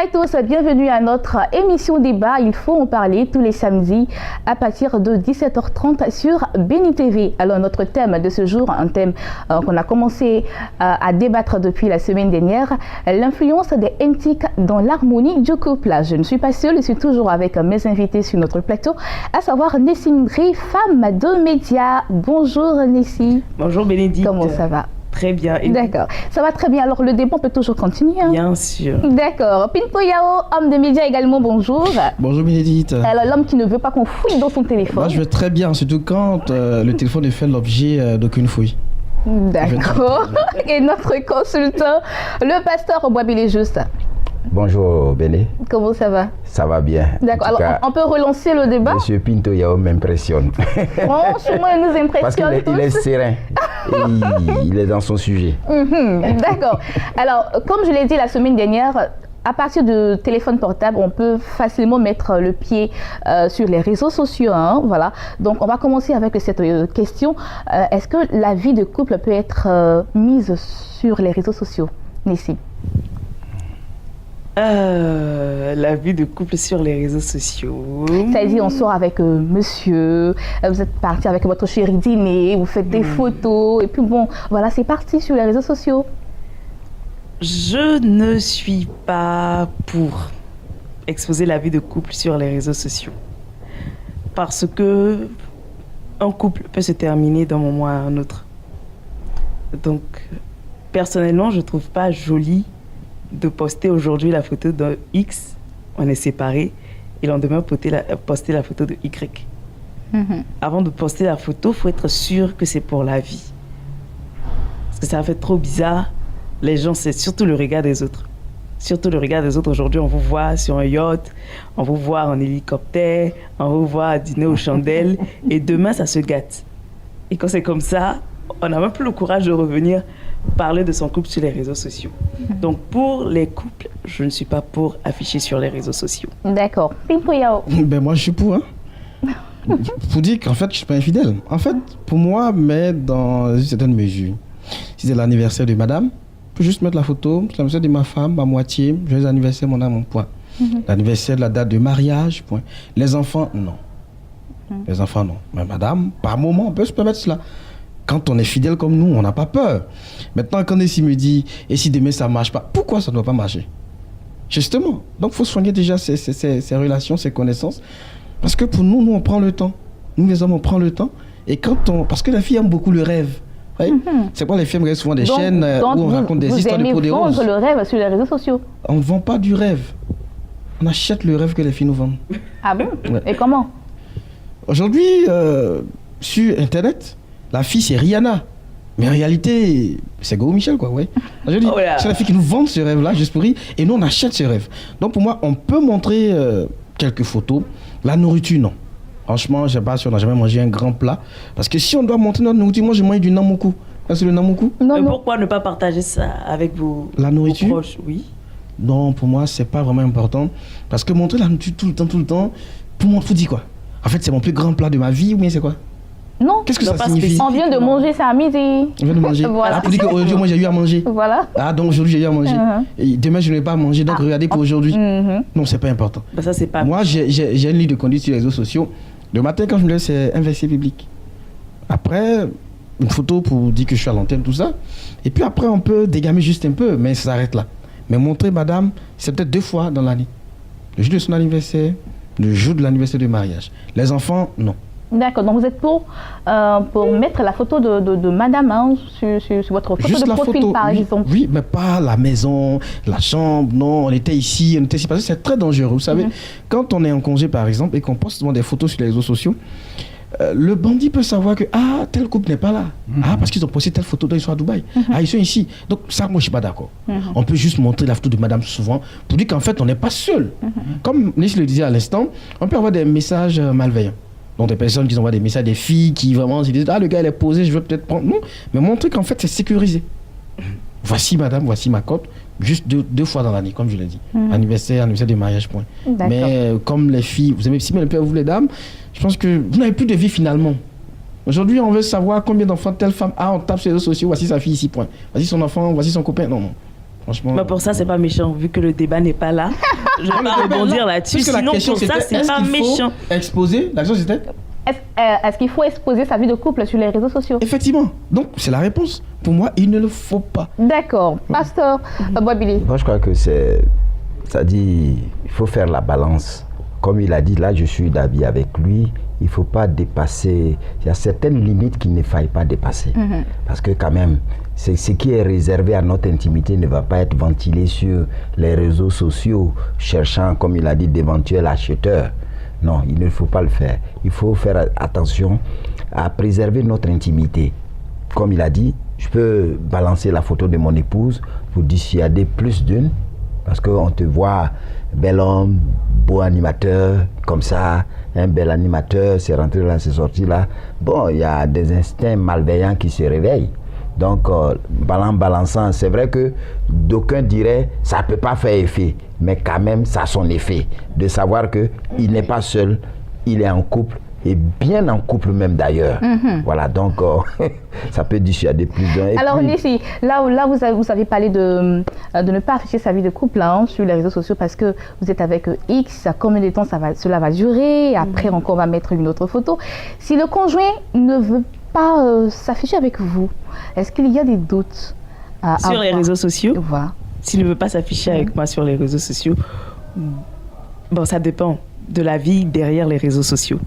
à tous, bienvenue à notre émission débat. Il faut en parler tous les samedis à partir de 17h30 sur Béni TV. Alors notre thème de ce jour, un thème qu'on a commencé à débattre depuis la semaine dernière, l'influence des NTIC dans l'harmonie du couple. Je ne suis pas seule, je suis toujours avec mes invités sur notre plateau, à savoir Nessie Ndri, femme de médias. Bonjour Nessie. Bonjour Bénédicte. Comment ça va? Très bien. D'accord. Ça va très bien. Alors, le débat peut toujours continuer. Hein? Bien sûr. D'accord. Pinto Yao, homme de médias également, bonjour. Bonjour Bénédicte. Alors, l'homme qui ne veut pas qu'on fouille dans son téléphone. Moi, je vais très bien, surtout quand le téléphone ne fait l'objet d'aucune fouille. D'accord. Et notre consultant, le pasteur Boabile Juste. Bonjour Béné. Comment ça va? Ça va bien. D'accord. Alors, on peut relancer le débat? Monsieur Pinto Yao m'impressionne. Franchement, il nous impressionne. Parce qu'il est serein. Et il est dans son sujet. D'accord. Alors, comme je l'ai dit la semaine dernière, à partir de téléphone portable, on peut facilement mettre le pied sur les réseaux sociaux. Hein, voilà. Donc, on va commencer avec cette question. Est-ce que la vie de couple peut être mise sur les réseaux sociaux, Nessie? La vie de couple sur les réseaux sociaux. C'est-à-dire, on sort avec monsieur, vous êtes parti avec votre chéri dîner, vous faites des photos, et puis bon, voilà, c'est parti sur les réseaux sociaux. Je ne suis pas pour exposer la vie de couple sur les réseaux sociaux. Parce que un couple peut se terminer d'un moment à un autre. Donc, personnellement, je ne trouve pas joli de poster aujourd'hui la photo d'un X, on est séparés, et le lendemain poster la photo de Y. Avant de poster la photo, il faut être sûr que c'est pour la vie. Parce que ça fait trop bizarre. Les gens, c'est surtout le regard des autres. Surtout le regard des autres. Aujourd'hui, on vous voit sur un yacht, on vous voit en hélicoptère, on vous voit dîner aux chandelles, et demain, ça se gâte. Et quand c'est comme ça, on n'a même plus le courage de revenir parler de son couple sur les réseaux sociaux. Donc, pour les couples, je ne suis pas pour afficher sur les réseaux sociaux. D'accord. Pinto Yao. Ben moi, je suis pour. Hein. Pour dire qu'en fait, je ne suis pas infidèle. En fait, pour moi, mais dans une certaine mesure, si c'est l'anniversaire de madame, je peux juste mettre la photo, c'est l'anniversaire de ma femme, ma moitié, joyeux anniversaire, mon âme, mon point. L'anniversaire de la date de mariage, point. Les enfants, non. Les enfants, non. Mais madame, par moment, on peut se permettre cela. Quand on est fidèle comme nous, on n'a pas peur. Maintenant, quand Nessie me dit, et si demain ça ne marche pas, pourquoi ça ne doit pas marcher? Justement. Donc, il faut soigner déjà ces relations, ces connaissances. Parce que pour nous, on prend le temps. Nous, les hommes, on prend le temps. Et parce que la fille aime beaucoup le rêve. C'est quoi les films regardent souvent des chaînes où on raconte des histoires de peau des roses. Vous aimez vendre le rêve sur les réseaux sociaux? On ne vend pas du rêve. On achète le rêve que les filles nous vendent. Ah bon? Ouais. Et comment? Aujourd'hui, sur Internet, la fille, c'est Rihanna. Mais en réalité, c'est Go Michel, quoi, ouais. Je dis, c'est la fille qui nous vend ce rêve-là, juste pour rire, et nous, on achète ce rêve. Donc, pour moi, on peut montrer quelques photos. La nourriture, non. Franchement, je ne sais pas si on n'a jamais mangé un grand plat. Parce que si on doit montrer notre nourriture, moi, je mange du namuku. C'est le namuku? Non. Pourquoi ne pas partager ça avec vos proches? Oui. Non, pour moi, ce n'est pas vraiment important. Parce que montrer la nourriture tout le temps, pour moi, il faut dire quoi? En fait, c'est mon plus grand plat de ma vie, ou bien c'est quoi? Non. Qu'est-ce que ça signifie? On vient de manger ça à midi. On vient de manger. Voilà. Ah, pour dire qu'aujourd'hui, moi, j'ai eu à manger. Voilà. Ah, donc aujourd'hui, j'ai eu à manger. Et demain, je ne vais pas manger. Donc, regardez pour aujourd'hui. Non, c'est pas important. Ça, c'est pas... Moi, j'ai une ligne de conduite sur les réseaux sociaux. Le matin, quand je me lève, c'est un verset biblique. Après, une photo pour dire que je suis à l'antenne, tout ça. Et puis après, on peut dégamer juste un peu, mais ça s'arrête là. Mais montrer madame, c'est peut-être 2 fois dans l'année. Le jour de son anniversaire, le jour de l'anniversaire de mariage. Les enfants, non. D'accord, donc vous êtes pour mettre la photo de madame hein, sur votre photo juste de la profil, photo, par oui, exemple. Oui, mais pas la maison, la chambre, non, on était ici, parce que c'est très dangereux. Vous savez, quand on est en congé, par exemple, et qu'on poste souvent des photos sur les réseaux sociaux, le bandit peut savoir que tel couple n'est pas là. Parce qu'ils ont posté telle photo, ils sont à Dubaï. Ils sont ici. Donc ça, moi, je ne suis pas d'accord. On peut juste montrer la photo de madame souvent pour dire qu'en fait, on n'est pas seul. Comme Nessie le disait à l'instant, on peut avoir des messages malveillants. Donc des personnes qui envoient des messages, des filles qui vraiment se disent « Ah, le gars, il est posé, je veux peut-être prendre... » Non, mais montrer qu'en fait, c'est sécurisé. Voici madame, voici ma cote. Juste 2 fois dans l'année, comme je l'ai dit. Anniversaire de mariage, point. Mais comme les filles, vous aimez si bien le père, vous les dames, je pense que vous n'avez plus de vie finalement. Aujourd'hui, on veut savoir combien d'enfants telle femme a, on tape sur les réseaux sociaux, voici sa fille ici, point. Voici son enfant, voici son copain. Non, non. Franchement. Mais pour ça, c'est pas méchant, vu que le débat n'est pas là. Je vais pas rebondir là-dessus. Parce que la Sinon, question, pour ça, c'était, c'est pas est-ce qu'il faut méchant. exposer, la question c'était Est-ce qu'il faut exposer sa vie de couple sur les réseaux sociaux? effectivement. Donc, c'est la réponse. Pour moi, il ne le faut pas. D'accord. Pasteur Boabili. Moi, je crois que ça dit, il faut faire la balance. Comme il a dit, là, je suis d'avis avec lui. Il ne faut pas dépasser. Il y a certaines limites qu'il ne faille pas dépasser. Parce que quand même, ce qui est réservé à notre intimité ne va pas être ventilé sur les réseaux sociaux, cherchant, comme il a dit, d'éventuels acheteurs. Non, il ne faut pas le faire. Il faut faire attention à préserver notre intimité. Comme il a dit, je peux balancer la photo de mon épouse pour dissuader plus d'une, parce qu'on te voit bel homme, beau animateur, comme ça, un bel animateur, c'est rentré là, c'est sorti là. Bon, il y a des instincts malveillants qui se réveillent. Donc, balançant, c'est vrai que d'aucuns diraient ça ne peut pas faire effet, mais quand même, ça a son effet. De savoir qu'il n'est pas seul, il est en couple, et bien en couple même d'ailleurs. Voilà, donc ça peut dissuader plus d'un. Et Alors, puis, Nissi, là vous avez parlé de ne pas afficher sa vie de couple sur les réseaux sociaux parce que vous êtes avec X, combien de temps cela va durer, après encore on va mettre une autre photo. Si le conjoint ne veut pas s'afficher avec vous, est-ce qu'il y a des doutes Sur les réseaux sociaux, Voilà. s'il ne veut pas s'afficher avec moi sur les réseaux sociaux, bon, ça dépend de la vie derrière les réseaux sociaux.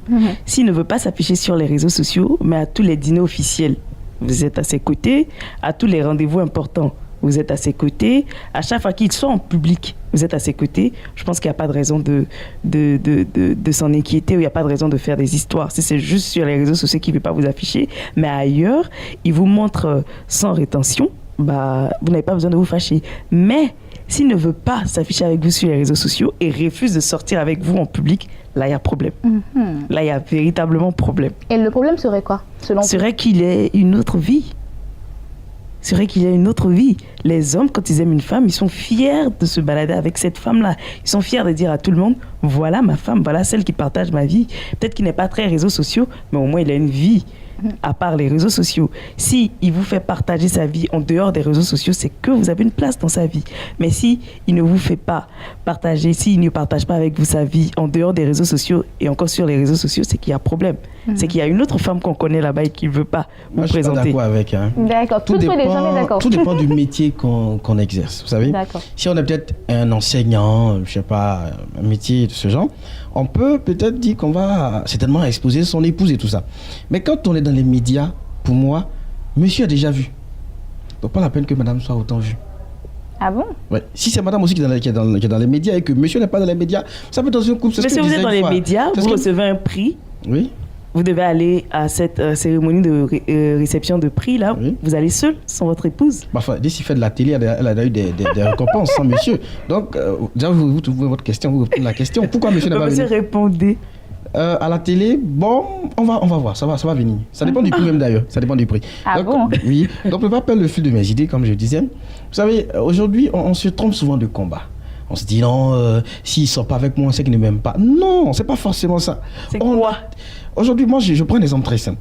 S'il ne veut pas s'afficher sur les réseaux sociaux, mais à tous les dîners officiels, vous êtes à ses côtés, à tous les rendez-vous importants, vous êtes à ses côtés, à chaque fois qu'il soit en public, vous êtes à ses côtés, je pense qu'il n'y a pas de raison de s'en inquiéter, ou il n'y a pas de raison de faire des histoires. Si c'est juste sur les réseaux sociaux qu'il ne veut pas vous afficher, mais ailleurs, il vous montre sans rétention, bah, vous n'avez pas besoin de vous fâcher. Mais s'il ne veut pas s'afficher avec vous sur les réseaux sociaux et refuse de sortir avec vous en public, là, il y a problème. Là, il y a véritablement problème. Et le problème serait quoi, selon vous? Serait qu'il ait une autre vie. Serait qu'il ait une autre vie. Les hommes, quand ils aiment une femme, ils sont fiers de se balader avec cette femme-là. Ils sont fiers de dire à tout le monde, voilà ma femme, voilà celle qui partage ma vie. Peut-être qu'il n'est pas très réseaux sociaux, mais au moins il a une vie à part les réseaux sociaux. Si il vous fait partager sa vie en dehors des réseaux sociaux, c'est que vous avez une place dans sa vie. Mais si il ne vous fait pas partager, s'il ne partage pas avec vous sa vie en dehors des réseaux sociaux et encore sur les réseaux sociaux, c'est qu'il y a problème. C'est qu'il y a une autre femme qu'on connaît là-bas et qui ne veut pas Moi, vous je suis pas présenter. d'accord avec. Hein. D'accord. Toutes les gens sont d'accord. Tout dépend du métier qu'on exerce. Vous savez, D'accord. si on est peut-être un enseignant, je sais pas, un métier de ce genre, on peut peut-être dire qu'on va certainement exposer son épouse et tout ça. Mais quand on est dans les médias, pour moi, monsieur a déjà vu. Donc pas la peine que madame soit autant vue. Ah bon? Ouais. Si c'est madame aussi qui est dans les médias et que monsieur n'est pas dans les médias, ça peut être dans une couple. Mais si vous êtes dans les médias, vous recevez un prix. Oui. Vous devez aller à cette cérémonie de réception de prix, là. Oui. Vous allez seul, sans votre épouse. Bah, enfin, dès qu'il fait de la télé, elle a eu des récompenses, sans monsieur. Donc, déjà, vous trouvez votre question, vous répondez la question. Pourquoi monsieur n'a pas Monsieur, venu répondez. à la télé, bon, on va voir, ça va venir. Ça dépend du prix même d'ailleurs, ça dépend du prix. Ah donc, bon? Oui, donc je ne vais pas perdre le fil de mes idées, comme je disais. Vous savez, aujourd'hui, on se trompe souvent de combat. On se dit non, s'il ne sort pas avec moi, c'est qu'il ne m'aime pas. Non, c'est pas forcément ça. C'est quoi? Aujourd'hui, moi, je prends un exemple très simple.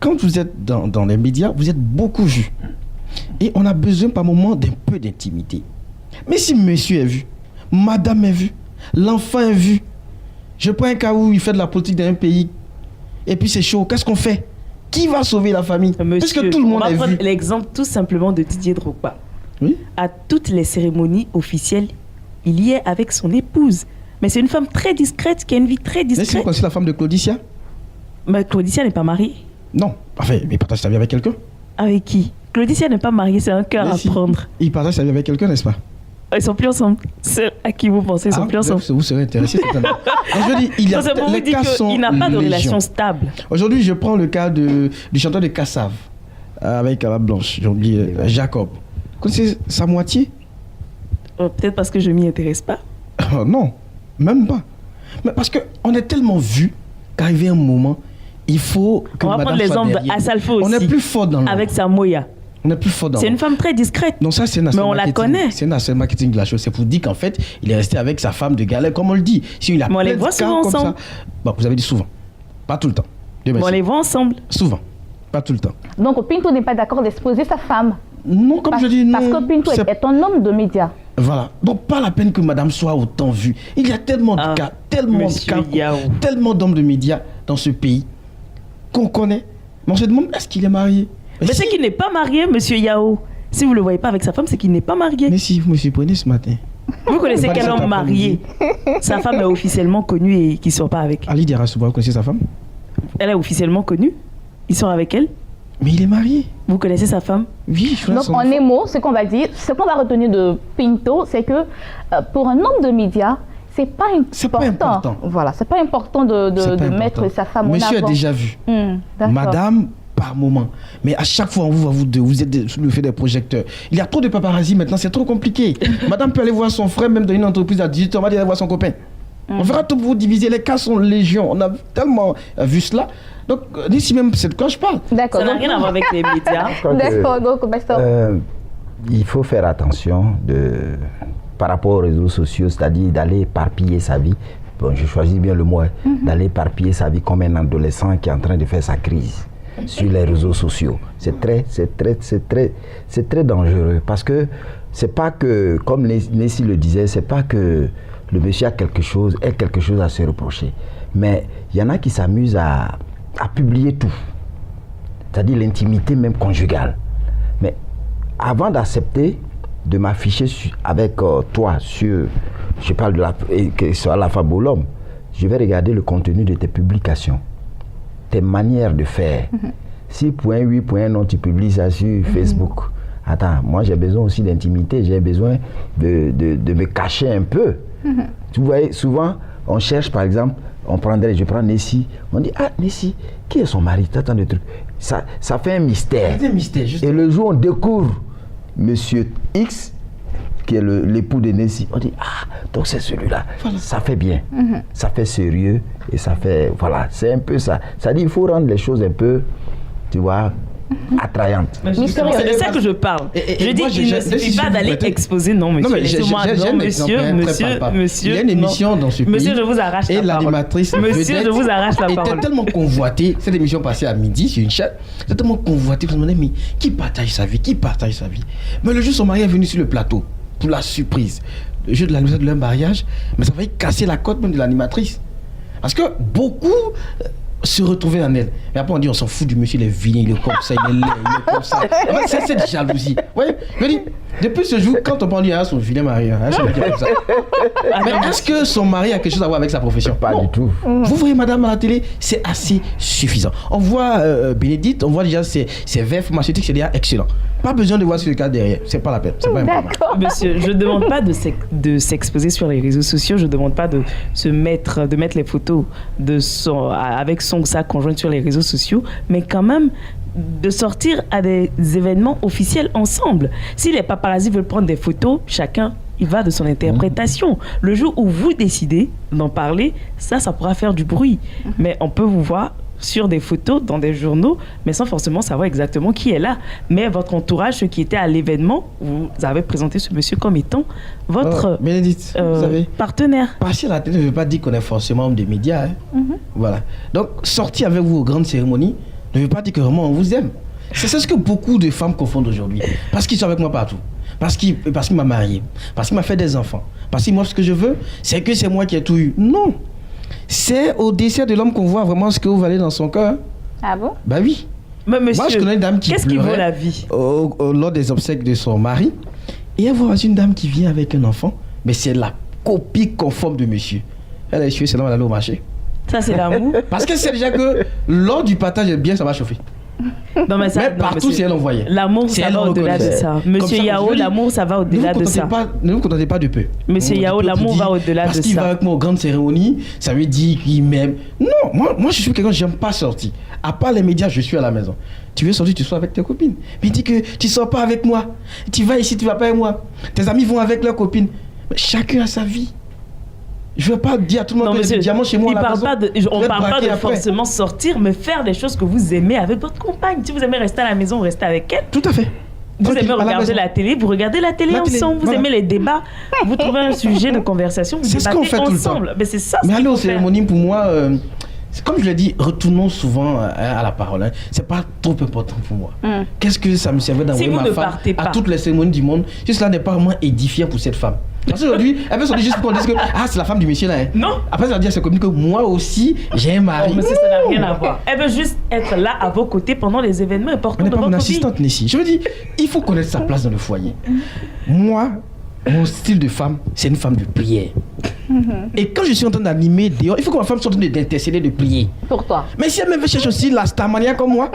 Quand vous êtes dans les médias, vous êtes beaucoup vu. Et on a besoin par moment d'un peu d'intimité. Mais si monsieur est vu, madame est vue, l'enfant est vu, je prends un cas où il fait de la politique dans un pays, et puis c'est chaud, qu'est-ce qu'on fait? Qui va sauver la famille? Monsieur, parce que tout le monde on va est prendre vu. l'exemple tout simplement de Didier Drogba. Oui. À toutes les cérémonies officielles, il y est avec son épouse. Mais c'est une femme très discrète, qui a une vie très Mais si vous discrète. connaissez la femme de Claudicia? Mais Claudicia n'est pas mariée. Non. Enfin, mais il partage sa vie avec quelqu'un. Avec qui? Claudicia n'est pas mariée, c'est un cœur Mais à si. prendre. Il partage sa vie avec quelqu'un, n'est-ce pas? Ils sont plus ensemble. C'est à qui vous pensez, ils sont plus ensemble. Vous serez intéressé certainement. Donc, je dis, il y a Non, c'est pour vous les dire cas sont qu'il n'a pas de légion. relation stable. Aujourd'hui, je prends le cas du chanteur de Kassav avec la blanche, j'ai oublié, Jacob. Vous connaissez sa moitié? Peut-être parce que je m'y intéresse pas. Non, même pas. Mais parce qu'on est tellement vu qu'arrivé un moment, il faut que On va madame prendre soit l'exemple derrière. d'Assalfo aussi. On est plus fort dans le Avec sa Moya. On est plus fort dans C'est le une femme très discrète. Non, ça, c'est un aspect Mais on la marketing. connaît. C'est un aspect marketing de la chose. C'est pour dire qu'en fait, il est resté avec sa femme de galère, comme on le dit. Si il a Mais on plein les de voit cas souvent comme ensemble. ça. Bon, vous avez dit souvent. Pas tout le temps. Dieu On merci. les voit ensemble. Souvent. Pas tout le temps. Donc Pinto n'est pas d'accord d'exposer sa femme. Non, comme je dis, non. Parce que Pinto c'est- est un homme de médias. Voilà. Donc, pas la peine que madame soit autant vue. Il y a tellement de cas, Monsieur Yao. tellement d'hommes de médias dans ce pays qu'on connaît. Mais on se demande, est-ce qu'il est marié? Mais c'est qu'il n'est pas marié, monsieur Yao. Si vous ne le voyez pas avec sa femme, c'est qu'il n'est pas marié. Mais si vous me surprenez ce matin. Vous connaissez Pas quel cet homme marié? Sa femme est officiellement connue et qui ne sort pas avec. Ali Diarasouba, vous connaissez sa femme? Elle est officiellement connue. Il sort avec elle. Mais il est marié. Vous connaissez sa femme? Oui, je connais Donc, son en enfant. un mot, ce qu'on va dire, ce qu'on va retenir de Pinto, c'est que pour un homme de médias, c'est pas important. C'est pas important. Voilà, c'est pas important de C'est pas mettre important. sa femme en Monsieur avant. a déjà vu. D'accord. Madame, par moment. Mais à chaque fois, on vous voit, vous deux, vous êtes sous le fait des projecteurs. Il y a trop de paparazzi maintenant, c'est trop compliqué. Madame peut aller voir son frère, même dans une entreprise à 18 ans, on va aller voir son copain. On verra tout pour vous diviser. Les cas sont légion. On a tellement vu cela. Donc, d'ici même, c'est de quoi je parle. D'accord. Ça n'a Donc- rien à voir avec les médias. Je crois que, D'accord, donc, pasteur. il faut faire attention par rapport aux réseaux sociaux, c'est-à-dire d'aller éparpiller sa vie. Bon, je choisis bien le mot, hein, d'aller éparpiller sa vie comme un adolescent qui est en train de faire sa crise sur les réseaux sociaux. C'est très dangereux parce que c'est pas que, comme Nessie le disait, c'est pas que le monsieur a quelque chose à se reprocher. Mais il y en a qui s'amusent à publier tout. C'est-à-dire l'intimité même conjugale. Mais avant d'accepter de m'afficher avec toi sur, je parle de que ce soit la femme ou l'homme, je vais regarder le contenu de tes publications, tes manières de faire. Si point oui, point non, tu publies ça sur Facebook. Attends, moi j'ai besoin aussi d'intimité, j'ai besoin de me cacher un peu. Tu vois, souvent, on cherche par exemple, je prends Nessie, on dit, ah Nessie, qui est son mari? T'attends des trucs. Ça fait un mystère. C'est un mystère, juste. Et le jour où on découvre Monsieur X, qui est l'époux de Nessie, on dit, ah, donc c'est celui-là. Voilà. Ça fait bien, ça fait sérieux, et ça fait, voilà, c'est un peu ça. Ça dit, il faut rendre les choses un peu, tu vois, attrayantes. C'est de ça que je parle. Je dis qu'il ne suffit pas d'aller exposer. Non, monsieur. Non, mais Laissez-moi. Non, monsieur. Il y a une émission dans ce pays. Monsieur, je vous arrache la Et parole. l'animatrice Monsieur, je vous arrache la parole. était tellement convoitée. Cette émission passée à midi sur une chaîne. C'était tellement convoitée. Vous me demandez, mais qui partage sa vie? Qui partage sa vie? Mais le jour, son mari est venu sur le plateau pour la surprise. Le jeu de l'anniversaire de leur mariage. Mais ça va casser la cote même de l'animatrice. Parce que beaucoup se retrouver en elle. Mais après, on dit, on s'en fout du monsieur, il est vilain, il est comme ça, il est laid, il est comme ça. En fait, c'est cette jalousie. Vous voyez, je dis, depuis ce jour, quand on parle de son vilain mari, je vais dire comme ça. Mais est-ce que son mari a quelque chose à voir avec sa profession? Pas du tout. Vous voyez madame à la télé, c'est assez suffisant. On voit Bénédicte, on voit déjà ses verres pharmaceutiques, c'est déjà excellent. Pas besoin de voir ce cas derrière, c'est pas la peine. C'est pas important. D'accord. Monsieur, je ne demande pas de s'exposer sur les réseaux sociaux, je ne demande pas de mettre les photos avec son ou sa conjointe sur les réseaux sociaux, mais quand même de sortir à des événements officiels ensemble. Si les paparazzis veulent prendre des photos, chacun il va de son interprétation. Le jour où vous décidez d'en parler, ça pourra faire du bruit. Mais on peut vous voir sur des photos dans des journaux, mais sans forcément savoir exactement qui est là. Mais votre entourage, ceux qui étaient à l'événement, vous avez présenté ce monsieur comme étant votre Bénédicte, vous savez, partenaire. passer à la télé ne veut pas dire qu'on est forcément homme des médias. Hein. Voilà. Donc, sortir avec vous aux grandes cérémonies ne veut pas dire que vraiment on vous aime. C'est ce que beaucoup de femmes confondent aujourd'hui. Parce qu'ils sont avec moi partout. Parce qu'il m'a marié. Parce qu'il m'a fait des enfants. Parce que moi, ce que je veux, c'est que c'est moi qui ai tout eu. Non. C'est au décès de l'homme qu'on voit vraiment ce que vous valez dans son cœur. Ah bon? Bah oui. Mais monsieur, Moi, je connais une dame qui qu'est-ce qui pleurait vaut la vie? lors des obsèques de son mari. Et elle voit une dame qui vient avec un enfant. Mais c'est la copie conforme de monsieur. Elle est chouée, c'est là où elle allait au marché. Ça, c'est l'amour. Parce qu'elle sait déjà que lors du partage de biens, ça va chauffer. Non, mais, ça, Mais non, partout, monsieur, c'est elle envoyée. l'amour, C'est ça elle va au-delà de reconnaissait. ça. Comme Monsieur ça, Yao, je dis, l'amour, ça va au-delà de ça. Ne vous contentez pas de peu. Monsieur Yao, l'amour va au-delà de Parce qu'il va ça. avec moi aux grandes cérémonies, ça veut dire qu'il m'aime. Non, moi je suis quelqu'un, j'aime pas sortir. À part les médias, je suis à la maison. Tu veux sortir, tu sors avec tes copines. Mais il dit que tu sors pas avec moi. Tu vas ici, tu vas pas avec moi. Tes amis vont avec leurs copines. Mais chacun a sa vie. Je veux pas dire à tout le monde Non, que monsieur, des diamants chez moi on à la parle maison. pas de, Je on vais te parle pas braquer de après. forcément sortir, mais faire des choses que vous aimez avec votre compagne. Si vous aimez rester à la maison, restez avec elle. Tout à fait. Vous Tranquille, aimez à la regarder maison. la télé, vous regardez la télé La télé, ensemble. Vous voilà. aimez les débats, vous trouvez un sujet de conversation, vous C'est ce qu'on débattez fait tout le temps. ensemble. Mais c'est ça. Mais ce aller qu'il aux faut faire. cérémonies, pour moi, Comme je l'ai dit, retournons souvent à la parole. Hein. C'est pas trop important pour moi. Qu'est-ce que ça me servait d'envoyer ma femme à toutes les cérémonies du monde si cela n'est pas vraiment édifiant pour cette femme? Parce qu'aujourd'hui, elle peut sortir juste pour dire que c'est la femme du monsieur là. Hein. Non. Après, ça veut dire c'est comme que moi aussi, j'ai un mari. Oh, monsieur, ça n'a rien à voir. Elle veut juste être là à vos côtés pendant les événements importants On n'est de pas votre mon vie. assistante, Nessie. Je veux dire, il faut connaître sa place dans le foyer. Moi, mon style de femme, c'est une femme de prière. Et quand je suis en train d'animer dehors, il faut que ma femme soit en train d'intercéder, de prier. Pour toi. Mais si elle même cherche aussi la starmania comme moi,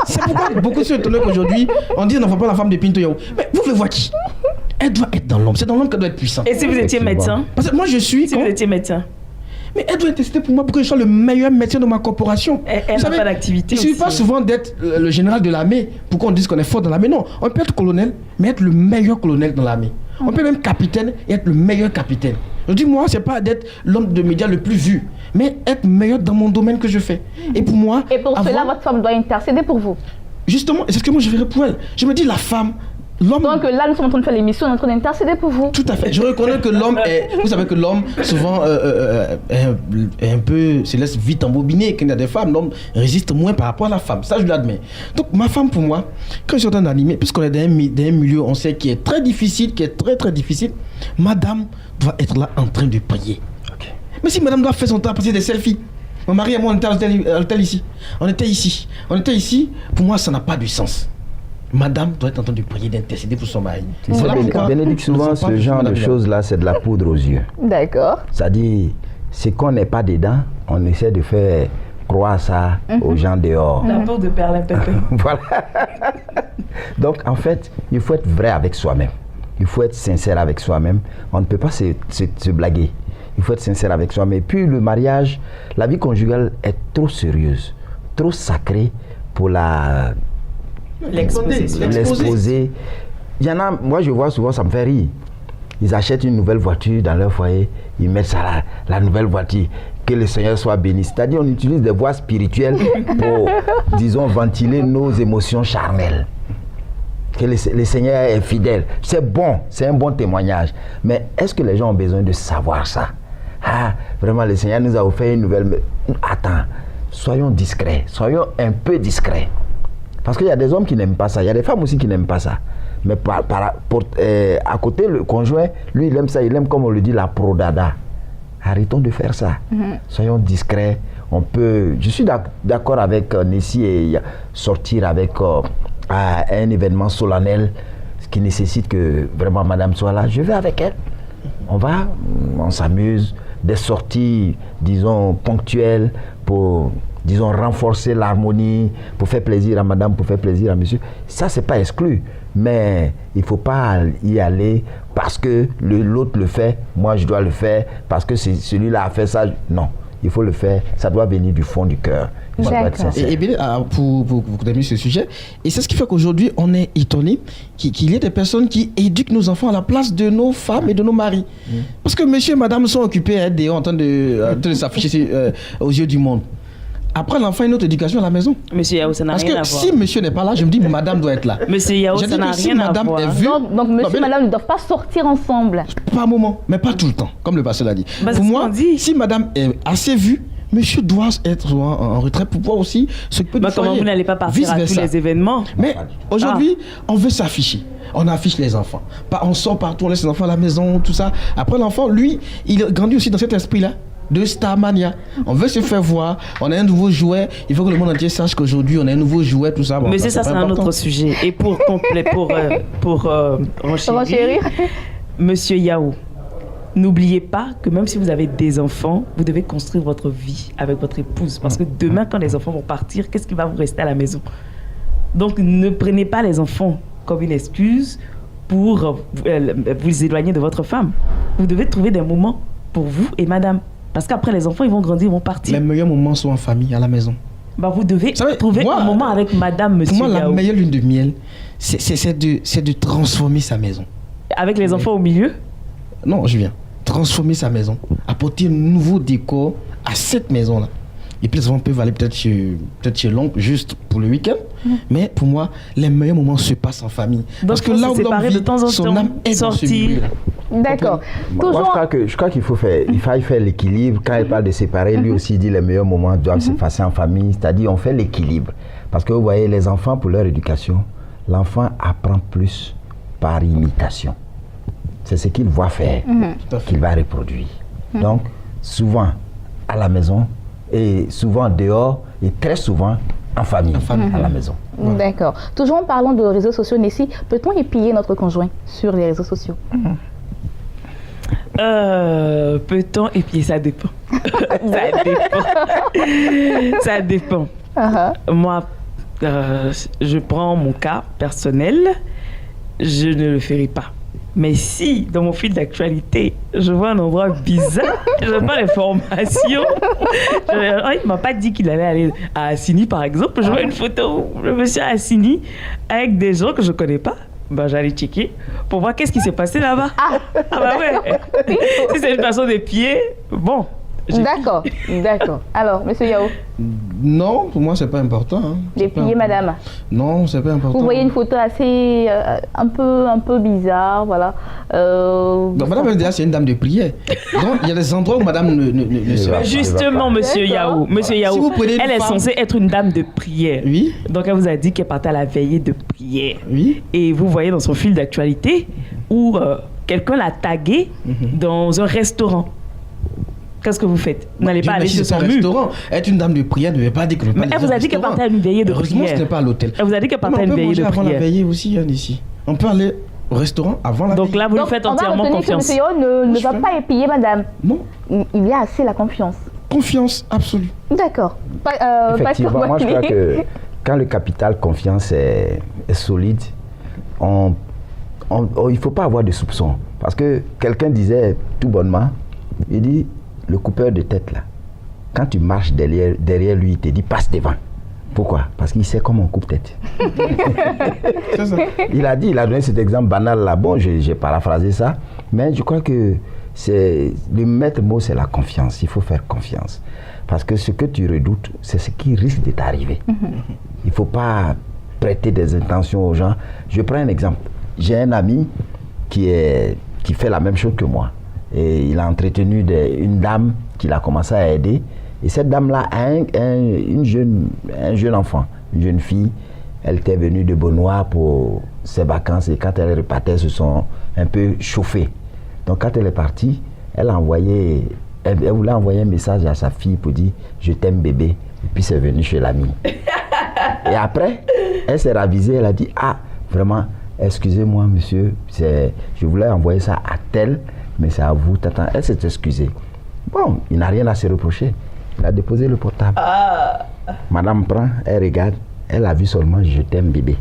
c'est pourquoi beaucoup sont étonnés qu'aujourd'hui, on dit on ne voit pas la femme de Pinto Yao. Mais vous voulez voir qui? Elle doit être dans l'homme. C'est dans l'homme qu'elle doit être puissante. Et si vous étiez médecin? Parce que moi je suis. Si vous étiez médecin? Mais elle doit intercéder pour moi pour que je sois le meilleur médecin de ma corporation. Elle n'a pas d'activité. Il ne suffit pas souvent d'être le général de l'armée pour qu'on dise qu'on est fort dans l'armée. Non, on peut être colonel, mais être le meilleur colonel dans l'armée. On peut même capitaine et être le meilleur capitaine. Je dis, moi, c'est pas d'être l'homme de médias le plus vu, mais être meilleur dans mon domaine que je fais. Et pour moi. Et pour cela, votre femme doit intercéder pour vous. Justement, c'est ce que moi je verrais pour elle. Je me dis, la femme. L'homme... Donc là, nous sommes en train de faire l'émission, on est en train d'intercéder pour vous. Tout à fait. Je reconnais que l'homme est... Vous savez que l'homme, souvent, est un peu... se laisse vite embobiner. Quand il y a des femmes, l'homme résiste moins par rapport à la femme. Ça, je l'admets. Donc, ma femme, pour moi, quand je suis en train d'animer, puisqu'on est dans un milieu, on sait, qui est très difficile, qui est très, très difficile, madame doit être là en train de prier. Okay. Mais si madame doit faire son temps à passer des selfies, mon mari et moi, on était à l'hôtel ici. On était ici. Pour moi, ça n'a pas de sens. Madame doit être en train de prier, d'intercéder pour son mari. Bénédicte, souvent, ce genre de choses-là, c'est de la poudre aux yeux. D'accord. C'est-à-dire, c'est qu'on n'est pas dedans, on essaie de faire croire ça aux gens dehors. La poudre de perlimpinpin. Voilà. Donc, en fait, il faut être vrai avec soi-même. Il faut être sincère avec soi-même. On ne peut pas se blaguer. Il faut être sincère avec soi-même. Et puis, le mariage, la vie conjugale est trop sérieuse, trop sacrée pour l'exposer. Il y en a, moi je vois souvent, ça me fait rire. Ils achètent une nouvelle voiture dans leur foyer, ils mettent ça là, la nouvelle voiture. Que le Seigneur soit béni. C'est-à-dire, on utilise des voies spirituelles pour, disons, ventiler nos émotions charnelles. Que le Seigneur est fidèle. C'est bon, c'est un bon témoignage. Mais est-ce que les gens ont besoin de savoir ça? Ah, vraiment, le Seigneur nous a offert une nouvelle... Attends, soyons discrets, soyons un peu discrets. Parce qu'il y a des hommes qui n'aiment pas ça, il y a des femmes aussi qui n'aiment pas ça. Mais à côté, le conjoint, lui, il aime ça, il aime, comme on le dit, la prodada. Arrêtons de faire ça. Soyons discrets. Je suis d'accord avec Nessie et sortir avec un événement solennel qui nécessite que vraiment madame soit là. Je vais avec elle. On s'amuse. Des sorties, disons, ponctuelles pour... disons, renforcer l'harmonie, pour faire plaisir à madame, pour faire plaisir à monsieur. Ça, c'est pas exclu. Mais il ne faut pas y aller parce que l'autre le fait, moi je dois le faire, parce que celui-là a fait ça. Non, il faut le faire. Ça doit venir du fond du cœur. Ça doit être sincère. Et bien, pour terminer ce sujet, et c'est ce qui fait qu'aujourd'hui, on est étonné qu'il y ait des personnes qui éduquent nos enfants à la place de nos femmes et de nos maris. Parce que monsieur et madame sont occupés à être en train de s'afficher aux yeux du monde. Après, l'enfant a une autre éducation à la maison. Monsieur Yao, ça n'a rien à voir. Parce que si monsieur n'est pas là, je me dis que madame doit être là. Monsieur Yao, ça n'a rien à voir. Donc monsieur et madame ne doivent pas sortir ensemble. Pas un moment, mais pas tout le temps, comme le pasteur l'a dit. Pour moi, si madame est assez vue, monsieur doit être en retrait pour pouvoir aussi s'occuper du foyer. Comment vous n'allez pas partir à tous les événements? Mais aujourd'hui, on veut s'afficher. On affiche les enfants. On sort partout, on laisse les enfants à la maison, tout ça. Après, l'enfant, lui, il grandit aussi dans cet esprit-là de Starmania. On veut se faire voir, on a un nouveau jouet, il faut que le monde entier sache qu'aujourd'hui on a un nouveau jouet, tout ça. Mais ça, c'est un autre sujet. Et pour renchérir, Monsieur Yao, n'oubliez pas que même si vous avez des enfants, vous devez construire votre vie avec votre épouse. Parce que demain, quand les enfants vont partir, qu'est-ce qui va vous rester à la maison? Donc, ne prenez pas les enfants comme une excuse pour vous éloigner de votre femme. Vous devez trouver des moments pour vous et madame. Parce qu'après, les enfants, ils vont grandir, ils vont partir. Les meilleurs moments sont en famille, à la maison. Vous devez trouver un moment avec madame, monsieur Pour moi, Yao. la meilleure lune de miel, c'est de transformer sa maison. Avec les enfants au milieu? Non, je viens. Transformer sa maison. Apporter un nouveau décor à cette maison-là. Et puis les enfants peuvent aller peut-être chez l'oncle, juste pour le week-end. Mais pour moi, les meilleurs moments se passent en famille. Donc, parce que là où l'homme vit, son âme est sortir. D'accord. Moi, je crois qu'il faut faire l'équilibre. Quand elle parle de séparer, lui aussi dit les meilleurs moments doivent se passer en famille. C'est-à-dire, on fait l'équilibre. Parce que vous voyez, les enfants, pour leur éducation, l'enfant apprend plus par imitation. C'est ce qu'il voit faire qu'il va reproduire. Donc, souvent à la maison, et souvent dehors, et très souvent en famille. À la maison. D'accord. Toujours en parlant de réseaux sociaux, Nessie, peut-on épier notre conjoint sur les réseaux sociaux? Peut-on épier? Ça dépend. Ça dépend. Ça dépend. Moi, je prends mon cas personnel, je ne le ferai pas. Mais si, dans mon fil d'actualité, je vois un endroit bizarre, je n'ai pas l'information, il ne m'a pas dit qu'il allait aller à Assini, par exemple, je vois une photo, le monsieur à Assini, avec des gens que je ne connais pas, ben, j'allais checker pour voir qu'est-ce qui s'est passé là-bas. Ah bah ouais. Si c'est une personne des pieds, bon. D'accord, d'accord. Alors, monsieur Yao? Non, pour moi, c'est pas important. Hein. Les pieds, madame? Non, c'est pas important. Vous voyez une photo assez, un peu bizarre, voilà. Donc, madame, déjà, c'est une dame de prière. Donc, il y a des endroits où madame ne se va pas. Justement, monsieur Yao, si elle est censée être une dame de prière. Oui. Donc, elle vous a dit qu'elle partait à la veillée de prière. Oui. Et vous voyez dans son fil d'actualité où quelqu'un l'a tagué dans un restaurant. Qu'est-ce que vous faites? Vous n'allez pas aller sur son restaurant. Être une dame de prière ne veut pas dire que... Mais elle vous a dit qu'elle partait à une veillée de prière. Heureusement, ce n'est pas à l'hôtel. Elle vous a dit qu'elle partait à une veillée de prière. On peut manger avant la veillée aussi, ici. On peut aller au restaurant avant la veillée. Donc là, vous lui faites entièrement confiance. Que M. Yao ne va pas épier madame. Non. Il y a assez la confiance. Confiance absolue. D'accord. Effectivement, moi je crois que quand le capital confiance est solide, il ne faut pas avoir de soupçons. Parce que quelqu'un disait tout bonnement, il dit, le coupeur de tête là, quand tu marches derrière lui, il te dit passe devant. Pourquoi? Parce qu'il sait comment on coupe tête. C'est ça. Il a donné cet exemple banal là. Bon, j'ai paraphrasé ça, mais je crois que le maître mot, c'est la confiance. Il faut faire confiance. Parce que ce que tu redoutes, c'est ce qui risque de t'arriver. Il ne faut pas prêter des intentions aux gens. Je prends un exemple. J'ai un ami qui fait la même chose que moi. Et il a entretenu une dame qu'il a commencé à aider. Et cette dame-là a un jeune enfant, une jeune fille. Elle était venue de Benoît pour ses vacances et quand elle repartait, elles se sont un peu chauffées. Donc quand elle est partie, elle voulait envoyer un message à sa fille pour dire « Je t'aime bébé ». Et puis c'est venu chez l'ami. Et après, elle s'est ravisée, elle a dit « Ah, vraiment, excusez-moi monsieur, je voulais envoyer ça à tel, mais c'est à vous, tata. » Elle s'est excusée. Bon, il n'a rien à se reprocher. Il a déposé le portable. Madame prend, elle regarde, elle a vu seulement « Je t'aime bébé ».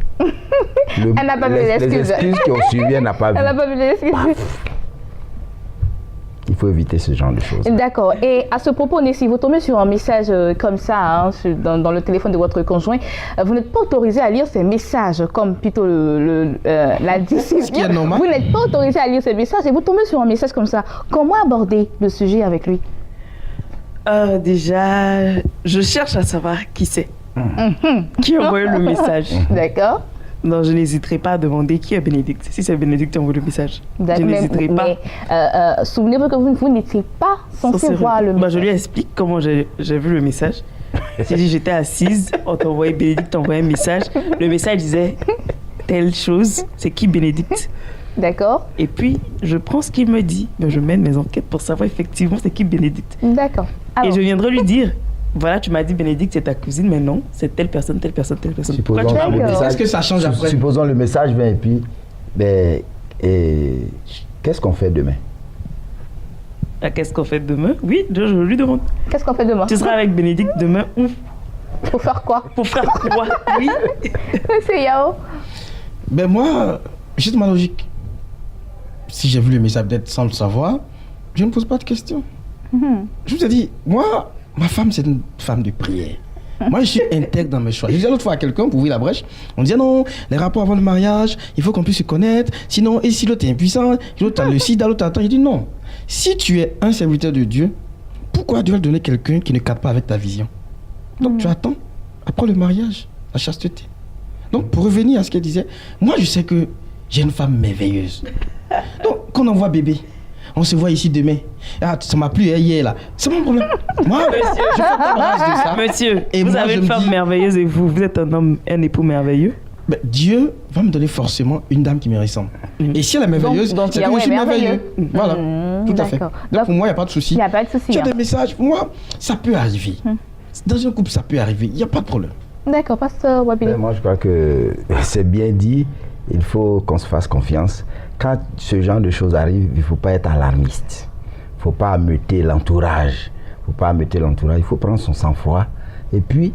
Elle n'a pas vu les excuses. Les excuses qui ont suivi, elle n'a pas vu. Elle n'a pas vu les excuses. Il faut éviter ce genre de choses. D'accord. Et à ce propos, si vous tombez sur un message comme ça, dans le téléphone de votre conjoint, vous n'êtes pas autorisé à lire ces messages, comme plutôt l'a dit Sylvia. Vous n'êtes pas autorisé à lire ces messages et vous tombez sur un message comme ça. Comment aborder le sujet avec lui? Déjà, je cherche à savoir qui c'est. Qui a envoyé le message. D'accord. Non, je n'hésiterai pas à demander qui est Bénédicte. Si c'est Bénédicte qui envoie le message, je n'hésiterai pas. Mais souvenez-vous que vous n'étiez pas censé voir le message. Je lui explique comment j'ai vu le message. J'ai dit, j'étais assise, on t'a envoyé Bénédicte, t'a envoyé un message. Le message disait telle chose, c'est qui Bénédicte? D'accord. Et puis, je prends ce qu'il me dit, mais je mène mes enquêtes pour savoir effectivement c'est qui Bénédicte. D'accord. Et je viendrai lui dire, voilà, tu m'as dit Bénédicte, c'est ta cousine, mais non, c'est telle personne, telle personne, telle personne. Pourquoi tu le message? Est-ce que ça change après? Supposons le message vient et puis, qu'est-ce qu'on fait demain? Qu'est-ce qu'on fait demain? Oui, je lui demande. Qu'est-ce qu'on fait demain? Tu seras avec Bénédicte demain où? Pour faire quoi? Pour faire quoi? Oui. Monsieur Yao? Ben moi, juste ma logique. Si j'ai vu le message d'être sans le savoir, je ne pose pas de questions. Je vous ai dit, moi, ma femme, c'est une femme de prière. Moi, je suis intègre dans mes choix. Je disais l'autre fois à quelqu'un, pour ouvrir la brèche, on disait non, les rapports avant le mariage, il faut qu'on puisse se connaître. Sinon, et si l'autre est impuissant, l'autre a le sida, l'autre attend. Il dit non. Si tu es un serviteur de Dieu, pourquoi Dieu va donner quelqu'un qui ne cadre pas avec ta vision? Donc tu attends, après le mariage, la chasteté. Donc pour revenir à ce qu'elle disait, moi je sais que j'ai une femme merveilleuse. Donc qu'on envoie bébé. On se voit ici demain. Ah, ça m'a plu hier là. C'est mon problème. Moi, je fais pas le rage de ça. Monsieur, Et vous moi, avez je une me femme dis- merveilleuse et vous êtes un époux merveilleux. Ben, Dieu va me donner forcément une dame qui me ressemble. Et si elle est merveilleuse, Donc, c'est que je Yahweh suis est merveilleux. Voilà, tout à fait. d'accord. Donc, Donc, pour moi, il n'y a pas de souci. Il n'y a pas de souci. Tu as hein. des messages, moi, ça peut arriver. Dans un couple, ça peut arriver. Il n'y a pas de problème. D'accord, pasteur Wabili. Mais moi, je crois que c'est bien dit. Il faut qu'on se fasse confiance. Quand ce genre de choses arrive, il ne faut pas être alarmiste. Il ne faut pas ameuter l'entourage. Il faut prendre son sang-froid. Et puis,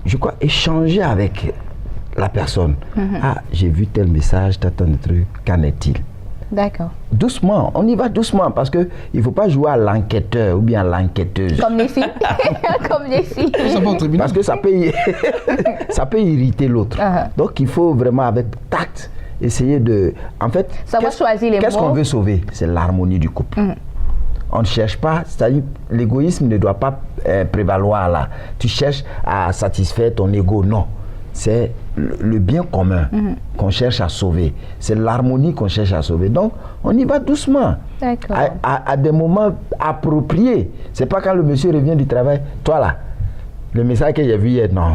je crois, échanger avec la personne. Ah, j'ai vu tel message, t'as un truc, qu'en est-il? D'accord. Doucement, on y va doucement parce qu'il ne faut pas jouer à l'enquêteur ou bien à l'enquêteuse. Comme les filles. Comme les filles. Ça va au tribunal. Parce que ça peut, ça peut irriter l'autre. Uh-huh. Donc il faut vraiment avec tact essayer de... En fait, Savoir choisir les qu'est-ce mots. qu'on veut sauver? C'est l'harmonie du couple. On ne cherche pas, c'est-à-dire l'égoïsme ne doit pas prévaloir là. Tu cherches à satisfaire ton ego, non. C'est le bien commun qu'on cherche à sauver. C'est l'harmonie qu'on cherche à sauver. Donc, on y va doucement. D'accord. À des moments appropriés. C'est pas quand le monsieur revient du travail. Toi là, le message que j'ai vu hier, non.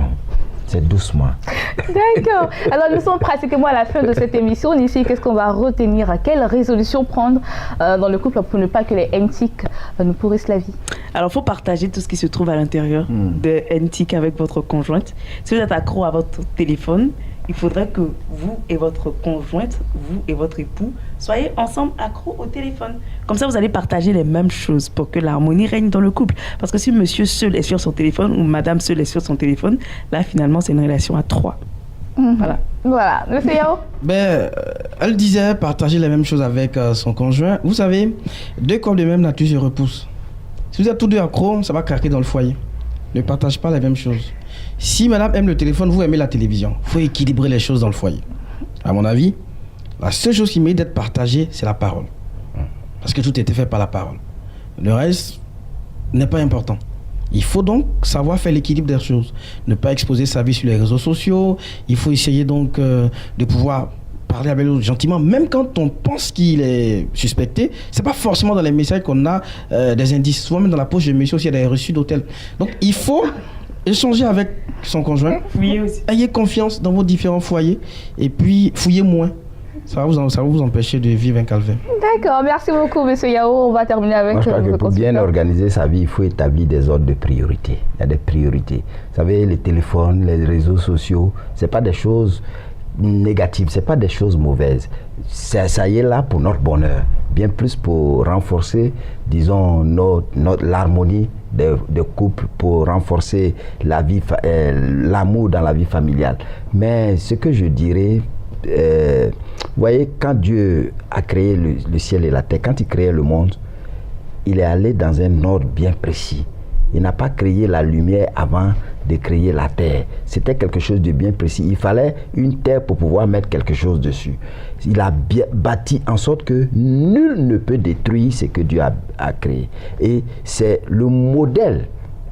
C'est doucement. D'accord. Alors, nous sommes pratiquement à la fin de cette émission. Ici, qu'est-ce qu'on va retenir? Quelle résolution prendre dans le couple pour ne pas que les NTIC nous pourrissent la vie? Alors, il faut partager tout ce qui se trouve à l'intérieur de NTIC avec votre conjointe. Si vous êtes accro à votre téléphone, il faudrait que vous et votre conjointe, vous et votre époux, soyez ensemble accros au téléphone. Comme ça, vous allez partager les mêmes choses pour que l'harmonie règne dans le couple. Parce que si monsieur seul est sur son téléphone ou madame seule est sur son téléphone, là, finalement, c'est une relation à 3. Voilà. Voilà. Monsieur Yao? Elle disait partager les mêmes choses avec son conjoint. Vous savez, deux corps de même nature se repoussent. Si vous êtes tous deux accros, ça va craquer dans le foyer. Ne partage pas les mêmes choses. Si madame aime le téléphone, vous aimez la télévision. Il faut équilibrer les choses dans le foyer. À mon avis, la seule chose qui mérite d'être partagée, c'est la parole. Parce que tout a été fait par la parole. Le reste n'est pas important. Il faut donc savoir faire l'équilibre des choses. Ne pas exposer sa vie sur les réseaux sociaux. Il faut essayer donc de pouvoir parler avec l'autre gentiment, même quand on pense qu'il est suspecté. C'est pas forcément dans les messages qu'on a des indices. Souvent même dans la poche de monsieur aussi, il y a des reçus d'hôtel. Donc il faut échanger avec son conjoint. Oui, aussi. Ayez confiance dans vos différents foyers et puis fouillez moins. Ça va vous empêcher de vivre un calvaire. D'accord. Merci beaucoup, monsieur Yao. On va terminer avec Moi, je crois que le pour bien consultant. organiser sa vie, il faut établir des ordres de priorité. Il y a des priorités. Vous savez, les téléphones, les réseaux sociaux, ce n'est pas des choses négatives, ce n'est pas des choses mauvaises. Ça y est là pour notre bonheur, bien plus pour renforcer, disons, l'harmonie des couples, pour renforcer l'amour dans la vie familiale. Mais ce que je dirais, vous voyez, quand Dieu a créé le ciel et la terre, quand il créait le monde, il est allé dans un ordre bien précis. Il n'a pas créé la lumière avant de créer la terre. C'était quelque chose de bien précis. Il fallait une terre pour pouvoir mettre quelque chose dessus. Il a bien bâti en sorte que nul ne peut détruire ce que Dieu a créé. Et c'est le modèle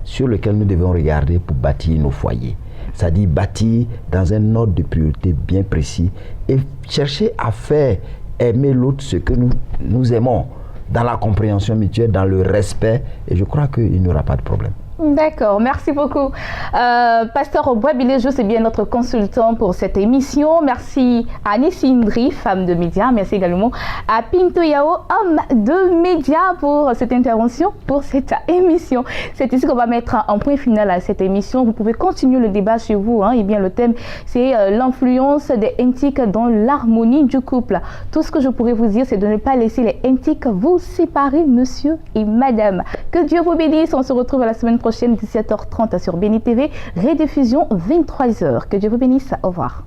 sur lequel nous devons regarder pour bâtir nos foyers. C'est-à-dire bâtir dans un ordre de priorité bien précis et chercher à faire aimer l'autre ce que nous aimons, dans la compréhension mutuelle, dans le respect, et je crois qu'il n'y aura pas de problème. D'accord, merci beaucoup. Pasteur Bois-Biléjou, c'est bien notre consultant pour cette émission. Merci à Nissi Indri, femme de médias. Merci également à Pinto Yao, homme de médias, pour cette intervention, pour cette émission. C'est ici qu'on va mettre un point final à cette émission. Vous pouvez continuer le débat chez vous. Et bien, le thème, c'est l'influence des NTIC dans l'harmonie du couple. Tout ce que je pourrais vous dire, c'est de ne pas laisser les NTIC vous séparer, monsieur et madame. Que Dieu vous bénisse. On se retrouve à la semaine prochaine, 17h30 sur Béni TV, rediffusion 23h. Que Dieu vous bénisse. Au revoir.